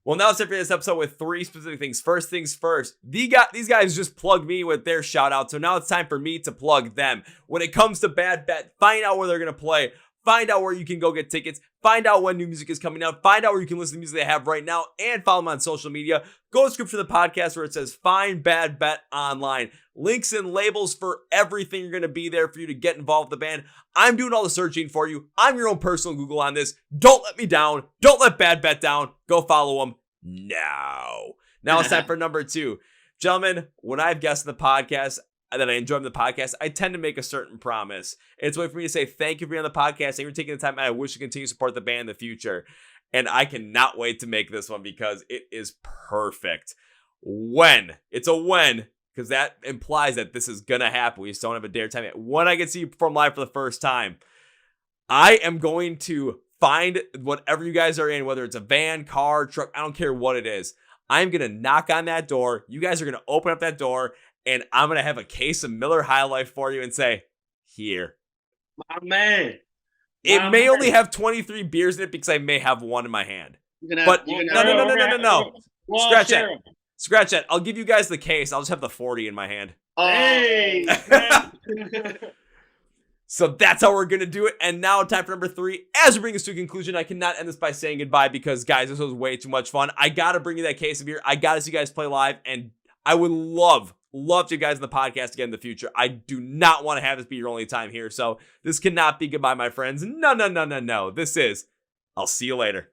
Well, now it's time for this episode with 3 specific things. First things first, these guys just plugged me with their shout out. So now it's time for me to plug them. When it comes to Bad Bet, find out where they're going to play. Find out where you can go get tickets. Find out when new music is coming out. Find out where you can listen to music they have right now. And follow them on social media. Go to the description of the podcast where it says Find Bad Bet Online. Links and labels for everything are going to be there for you to get involved with the band. I'm doing all the searching for you. I'm your own personal Google on this. Don't let me down. Don't let Bad Bet down. Go follow them now. Now it's time for number 2. Gentlemen, when I have guests on the podcast that I enjoy on the podcast, I tend to make a certain promise. It's a way for me to say thank you for being on the podcast and for taking the time, and I wish to continue to support the band in the future. And I cannot wait to make this one because it is perfect. When because that implies that this is going to happen. We just don't have a dare time yet. When I get to see you perform live for the first time, I am going to find whatever you guys are in, whether it's a van, car, truck, I don't care what it is. I'm going to knock on that door. You guys are going to open up that door, and I'm going to have a case of Miller High Life for you and say, here. My man. It may only have 23 beers in it because I may have one in my hand. But no. Scratch that. Scratch that. I'll give you guys the case. I'll just have the 40 in my hand. Hey. So that's how we're going to do it. And now time for number 3. As we bring this to a conclusion, I cannot end this by saying goodbye because, guys, this was way too much fun. I got to bring you that case of beer. I got to see you guys play live. And I would love you guys in the podcast again in the future. I do not want to have this be your only time here. So this cannot be goodbye, my friends. No. This is, I'll see you later.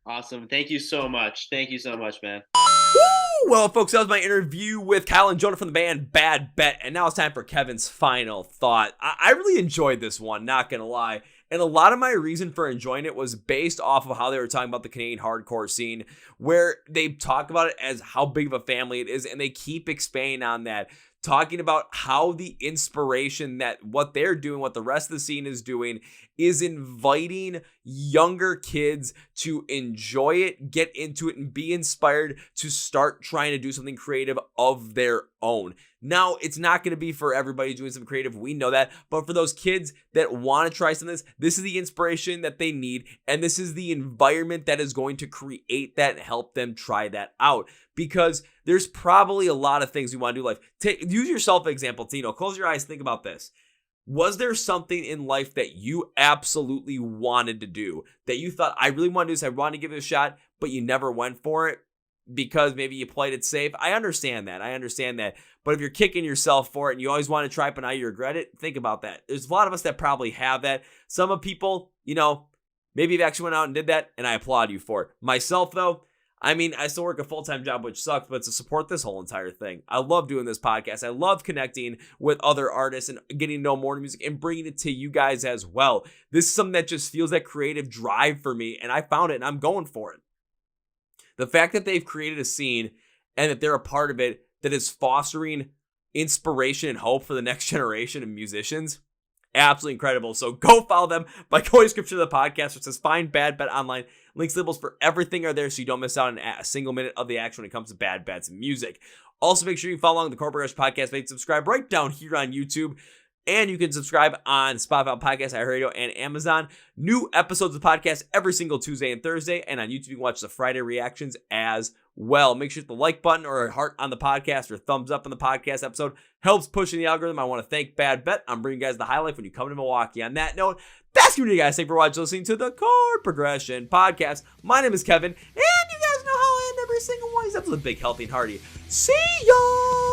Awesome. Thank you so much. Thank you so much, man. Woo! Well, folks, that was my interview with Kyle and Jonah from the band Bad Bet. And now it's time for Kevin's final thought. I really enjoyed this one, not going to lie. And a lot of my reason for enjoying it was based off of how they were talking about the Canadian hardcore scene, where they talk about it as how big of a family it is, and they keep expanding on that, talking about how the inspiration that what they're doing, what the rest of the scene is doing, is inviting younger kids to enjoy it, get into it, and be inspired to start trying to do something creative of their own. Now, it's not going to be for everybody doing something creative. We know that. But for those kids that want to try something, this is the inspiration that they need. And this is the environment that is going to create that and help them try that out. Because there's probably a lot of things we want to do in life. Use yourself as an example, Tino. Close your eyes. Think about this. Was there something in life that you absolutely wanted to do? That you thought, I really want to do this. I want to give it a shot. But you never went for it? Because maybe you played it safe. I understand that. But if you're kicking yourself for it and you always want to try it, but now you regret it, think about that. There's a lot of us that probably have that. Some of people, maybe you've actually went out and did that, and I applaud you for it. Myself, though, I still work a full-time job, which sucks, but to support this whole entire thing. I love doing this podcast. I love connecting with other artists and getting to know more music and bringing it to you guys as well. This is something that just feels that creative drive for me, and I found it, and I'm going for it. The fact that they've created a scene and that they're a part of it that is fostering inspiration and hope for the next generation of musicians, absolutely incredible. So go follow them by going to the description of the podcast, which says Find Bad Bet Online. Links, labels for everything are there so you don't miss out on a single minute of the action when it comes to Bad Bets and music. Also, make sure you follow along the Chord Progression Podcast page. Subscribe right down here on YouTube. And you can subscribe on Spotify Podcast, iHeartRadio, and Amazon. New episodes of the podcast every single Tuesday and Thursday. And on YouTube, you can watch the Friday reactions as well. Make sure to hit the like button or a heart on the podcast or thumbs up on the podcast episode. Helps pushing the algorithm. I want to thank Bad Bet. I'm bringing you guys the high life when you come to Milwaukee. On that note, that's what you guys. Thank you for watching, listening to the Chord Progression Podcast. My name is Kevin, and you guys know how I end every single one of these episodes. Big, healthy, and hearty. See ya!